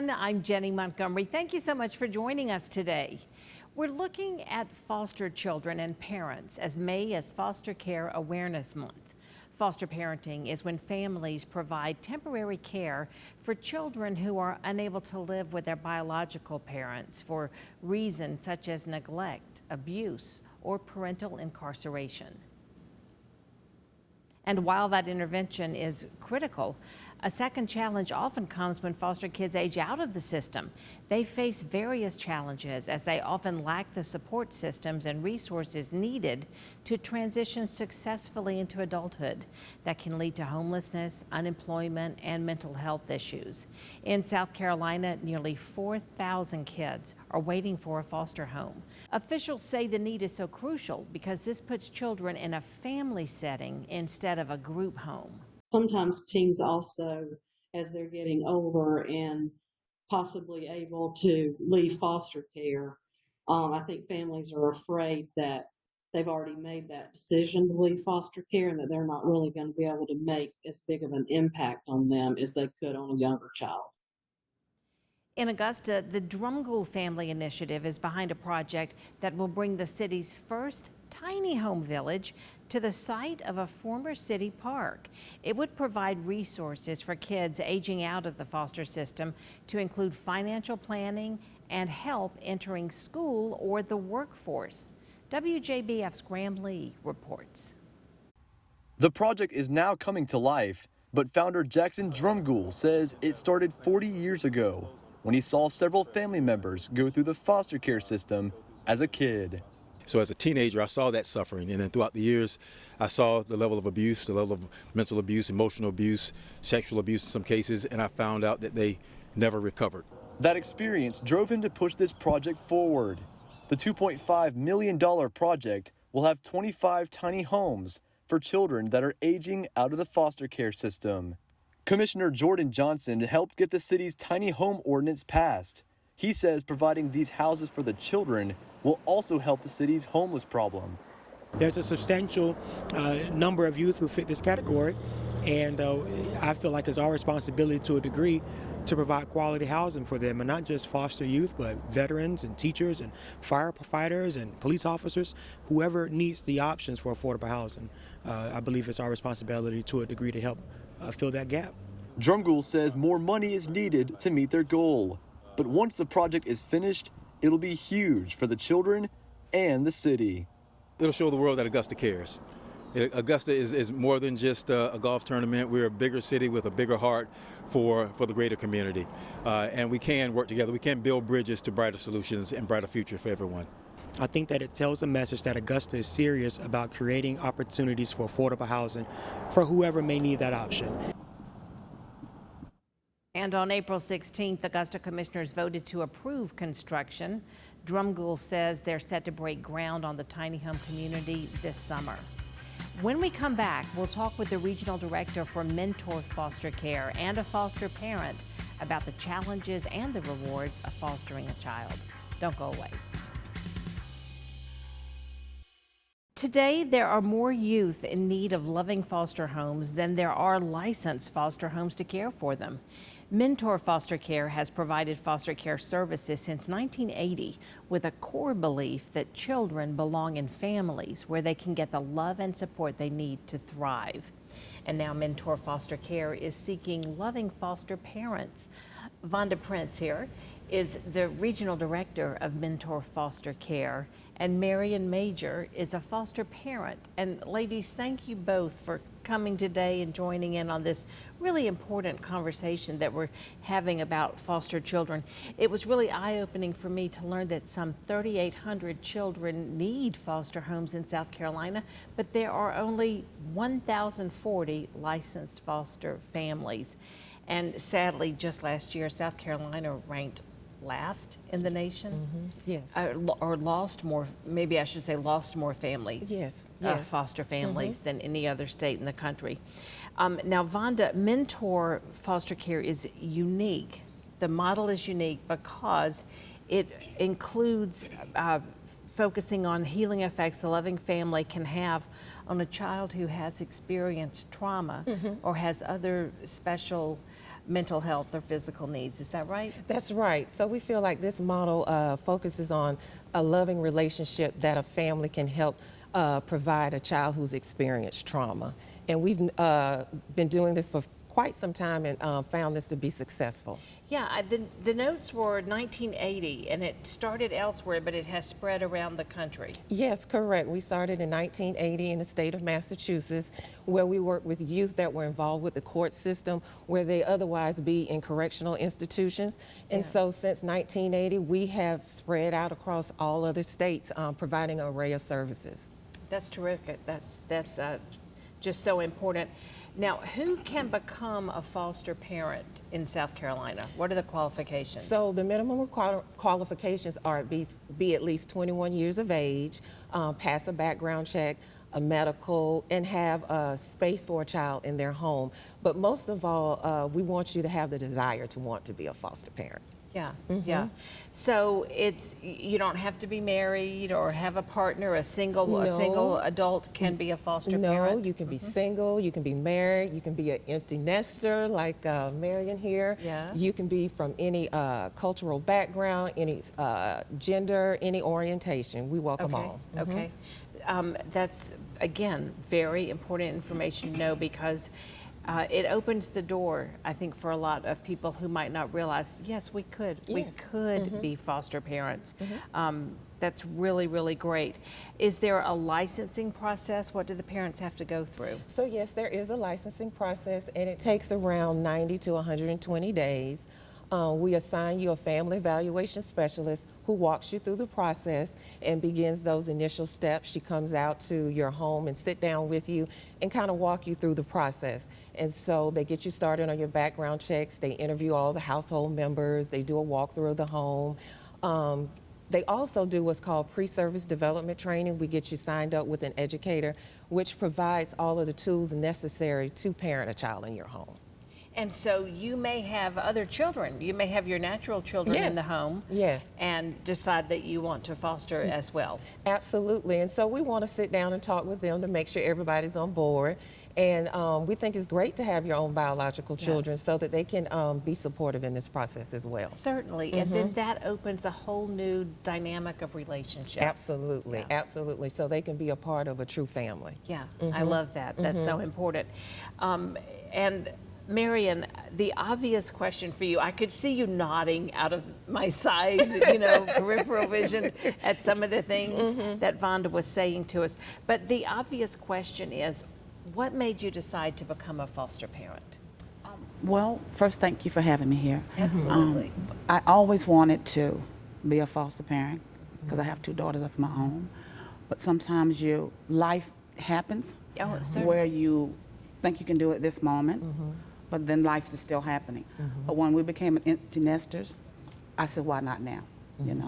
everyone. I'm Jenny Montgomery. Thank you so much for joining us today. We're looking at foster children and parents as May is Foster Care Awareness Month. Foster parenting is when families provide temporary care for children who are unable to live with their biological parents for reasons such as neglect, abuse, or parental incarceration. And while that intervention is critical, a second challenge often comes when foster kids age out of the system. They face various challenges as they often lack the support systems and resources needed to transition successfully into adulthood. That can lead to homelessness, unemployment, and mental health issues. In South Carolina, nearly 4,000 kids are waiting for a foster home. Officials say the need is so crucial because this puts children in a family setting instead of a group home. Sometimes teens also, as they're getting older and possibly able to leave foster care, I think families are afraid that they've already made that decision to leave foster care and that they're not really going to be able to make as big of an impact on them as they could on a younger child. In Augusta, the Drumgoole Family Initiative is behind a project that will bring the city's first tiny home village to the site of a former city park. It would provide resources for kids aging out of the foster system to include financial planning and help entering school or the workforce. WJBF's Graham Lee reports. The project is now coming to life, but founder Jackson Drumgoole says it started 40 years ago when he saw several family members go through the foster care system as a kid. So as a teenager, I saw that suffering, and then throughout the years, I saw the level of abuse, the level of mental abuse, emotional abuse, sexual abuse in some cases, and I found out that they never recovered. That experience drove him to push this project forward. The $2.5 million project will have 25 tiny homes for children that are aging out of the foster care system. Commissioner Jordan Johnson helped get the city's tiny home ordinance passed. He says providing these houses for the children will also help the city's homeless problem. There's a substantial number of youth who fit this category, and I feel like it's our responsibility to a degree to provide quality housing for them, and not just foster youth, but veterans and teachers and firefighters and police officers, whoever needs the options for affordable housing. I believe it's our responsibility to a degree to help fill that gap. Drumgoole says more money is needed to meet their goal. But once the project is finished, it'll be huge for the children and the city. It'll show the world that Augusta cares. Augusta is more than just a golf tournament. We're a bigger city with a bigger heart for the greater community. And we can work together. We can build bridges to brighter solutions and brighter future for everyone. I think that it tells a message that Augusta is serious about creating opportunities for affordable housing for whoever may need that option. And on April 16th, Augusta commissioners voted to approve construction. Drumgoole says they're set to break ground on the tiny home community this summer. When we come back, we'll talk with the regional director for Mentor Foster Care and a foster parent about the challenges and the rewards of fostering a child. Don't go away. Today, there are more youth in need of loving foster homes than there are licensed foster homes to care for them. Mentor Foster Care has provided foster care services since 1980 with a core belief that children belong in families where they can get the love and support they need to thrive. And now Mentor Foster Care is seeking loving foster parents. Vonda Prince here is the regional director of Mentor Foster Care, and Marian Major is a foster parent. And ladies, thank you both for coming today and joining in on this really important conversation that we're having about foster children. It was really eye-opening for me to learn that some 3,800 children need foster homes in South Carolina, but there are only 1,040 licensed foster families. And sadly, just last year, South Carolina ranked last in the nation. Mm-hmm. Yes. Or lost more, maybe I should say lost more families. Yes. Foster families than any other state in the country. Now, Vonda, Mentor Foster Care is unique. The model is unique because it includes focusing on healing effects a loving family can have on a child who has experienced trauma or has other special mental health or physical needs. Is that right? That's right. So we feel like this model focuses on a loving relationship that a family can help provide a child who's experienced trauma. And we've been doing this for quite some time and found this to be successful. Yeah, the notes were 1980, and it started elsewhere, but it has spread around the country. Yes, correct. We started in 1980 in the state of Massachusetts, where we work with youth that were involved with the court system, where they otherwise be in correctional institutions. And so since 1980, we have spread out across all other states, providing an array of services. That's terrific. That's just so important. Now, who can become a foster parent in South Carolina? What are the qualifications? So the minimum qualifications are be at least 21 years of age, pass a background check, a medical, and have a space for a child in their home. But most of all, we want you to have the desire to want to be a foster parent. Yeah, yeah. So you don't have to be married or have a partner. A single adult can be a foster parent. No, you can be single, you can be married, you can be an empty nester like Marian here. Yeah. You can be from any cultural background, any gender, any orientation. We welcome all. Okay. That's, again, very important information to know, because it opens the door, I think, for a lot of people who might not realize, yes, we could be foster parents. That's really, really great. Is there a licensing process? What do the parents have to go through? So yes, there is a licensing process, and it takes around 90 to 120 days. We assign you a family evaluation specialist who walks you through the process and begins those initial steps. She comes out to your home and sit down with you and kind of walk you through the process. And so they get you started on your background checks. They interview all the household members. They do a walkthrough of the home. They also do what's called pre-service development training. We get you signed up with an educator, which provides all of the tools necessary to parent a child in your home. And so you may have other children. You may have your natural children in the home. Yes. And decide that you want to foster as well. Absolutely. And so we want to sit down and talk with them to make sure everybody's on board. And we think it's great to have your own biological children so that they can be supportive in this process as well. Certainly. And then that opens a whole new dynamic of relationship. Absolutely. Absolutely. So they can be a part of a true family. Yeah. I love that. That's so important. And Marian, the obvious question for you, I could see you nodding out of my side, peripheral vision at some of the things that Vonda was saying to us. But the obvious question is, what made you decide to become a foster parent? Well, first, thank you for having me here. Absolutely. I always wanted to be a foster parent because I have 2 daughters of my own. But sometimes life happens where you think you can do it this moment. But then life is still happening. But when we became empty nesters, I said, why not now?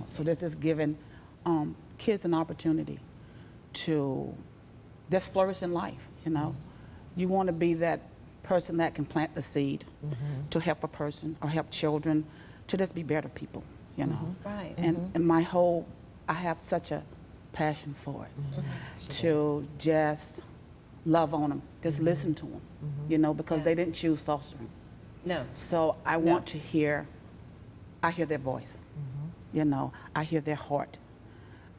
So this is giving kids an opportunity to just flourish in life. You want to be that person that can plant the seed to help a person or help children to just be better people. Right. And I have such a passion for it to just love on them, just listen to them, because they didn't choose fostering. No. So I want to I hear their voice, I hear their heart.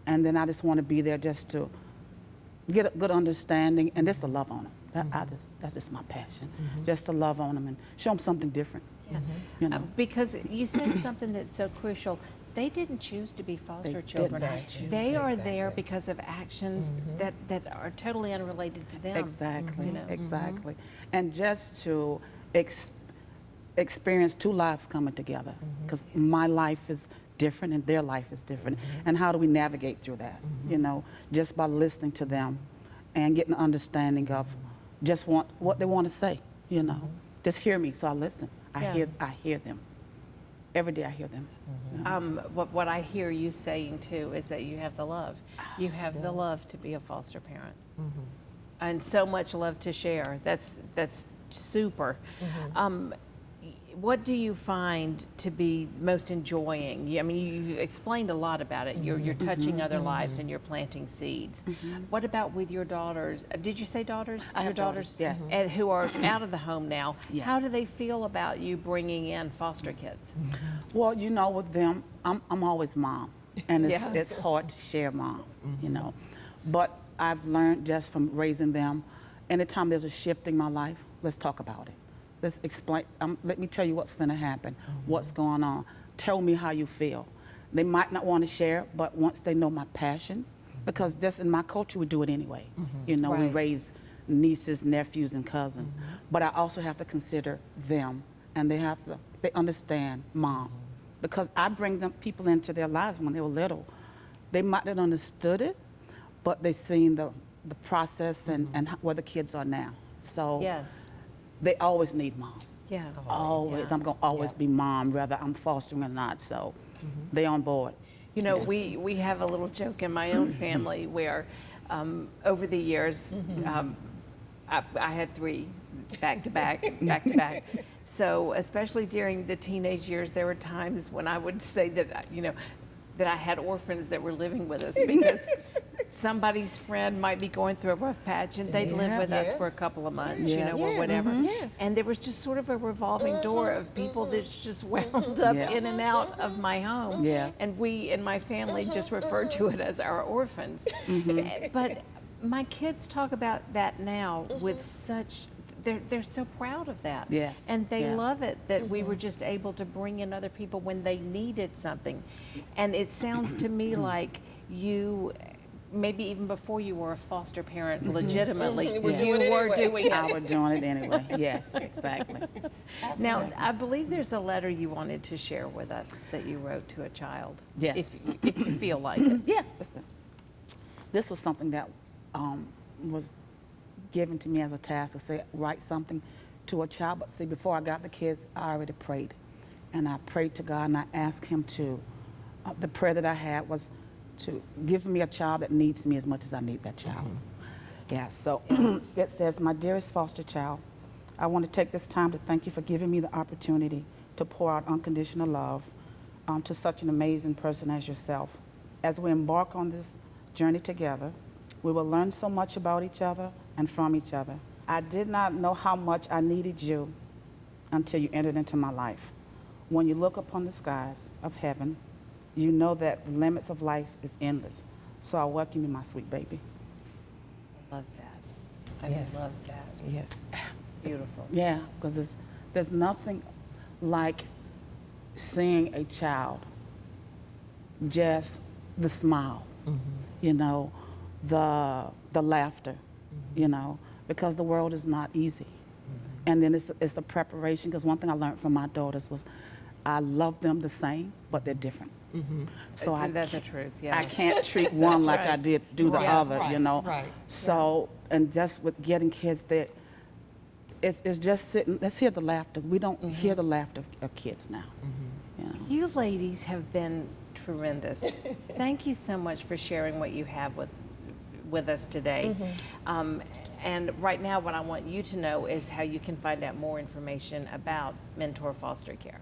And then I just want to be there just to get a good understanding and just to love on them. That's just my passion, just to love on them and show them something different. Yeah. Because you said something that's so crucial. They didn't choose to be foster children. They are there because of actions that are totally unrelated to them. Exactly, exactly. And just to experience 2 lives coming together, because my life is different and their life is different. And how do we navigate through that? Just by listening to them and getting an understanding of just what they want to say. Just hear me, so I listen. I hear them. Every day I hear them. What I hear you saying too is that you have the love. You have the love to be a foster parent, and so much love to share. That's super. What do you find to be most enjoying? I mean, you've explained a lot about it. You're touching other lives and you're planting seeds. What about with your daughters? Did you say daughters? I your have daughters, yes. And who are out of the home now. Yes. How do they feel about you bringing in foster kids? Well, you know, with them, I'm always mom, and Yeah. it's hard to share mom, you know. But I've learned just from raising them, anytime there's a shift in my life, let's talk about it. Let's explain, let me tell you what's going to happen, what's going on. Tell me how you feel. They might not want to share, but once they know my passion, because just in my culture, we do it anyway. You know, we Right. raise nieces, nephews, and cousins. But I also have to consider them, and they understand mom. Because I bring them people into their lives when they were little. They might not understood it, but they seen the process and where the kids are now. So Yes. they always need mom. Yeah. Always. I'm going to always be mom, whether I'm fostering or not. So they on board. You know, we have a little joke in my own family where over the years, I had 3 back to back. So especially during the teenage years, there were times when I would say that, you know, that I had orphans that were living with us because somebody's friend might be going through a rough patch and they'd live with us for a couple of months, you know, or whatever. Yes. And there was just sort of a revolving door of people that just wound up in and out of my home. Yes. And we in my family just referred to it as our orphans. But my kids talk about that now with such, they're so proud of that. Yes, And they yes. love it that we were just able to bring in other people when they needed something. And it sounds to me like you, maybe even before you were a foster parent legitimately, you were doing it. I was doing it anyway. Yes, exactly. Now, I believe there's a letter you wanted to share with us that you wrote to a child. Yes. If you feel like it. Yeah, listen. This was something that was given to me as a task to say, write something to a child. But see, before I got the kids, I already prayed. And I prayed to God and I asked him to, the prayer that I had was to give me a child that needs me as much as I need that child. Yeah, so it says, my dearest foster child, I want to take this time to thank you for giving me the opportunity to pour out unconditional love to such an amazing person as yourself. As we embark on this journey together, we will learn so much about each other and from each other. I did not know how much I needed you until you entered into my life. When you look upon the skies of heaven, you know that the limits of life is endless. So I welcome you, my sweet baby. Love that. I Yes. love that. Yes. Beautiful. Yeah, because there's nothing like seeing a child, just the smile, you know, the laughter, you know, because the world is not easy. And then it's a preparation, because one thing I learned from my daughters was I love them the same, but they're different. So That's the truth, yeah. I can't treat one like I right. did do the Right, other, you know. right. So, and just with getting kids that, it's just sitting, let's hear the laughter. We don't hear the laughter of kids now. You know. You ladies have been tremendous. Thank you so much for sharing what you have with us today. And right now, what I want you to know is how you can find out more information about Mentor Foster Care.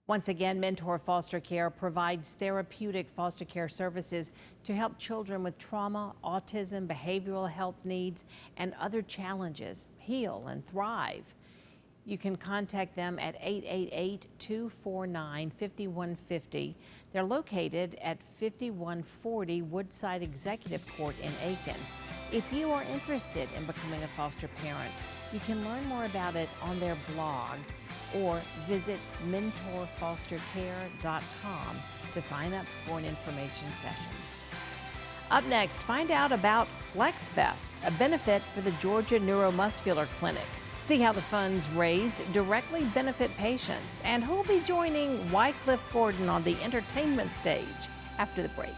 Once again, Mentor Foster Care provides therapeutic foster care services to help children with trauma, autism, behavioral health needs, and other challenges heal and thrive. You can contact them at 888-249-5150. They're located at 5140 Woodside Executive Court in Aiken. If you are interested in becoming a foster parent, you can learn more about it on their blog or visit mentorfostercare.com to sign up for an information session. Up next, find out about FlexFest, a benefit for the Georgia Neuromuscular Clinic. See how the funds raised directly benefit patients and who will be joining Wycliffe Gordon on the entertainment stage after the break.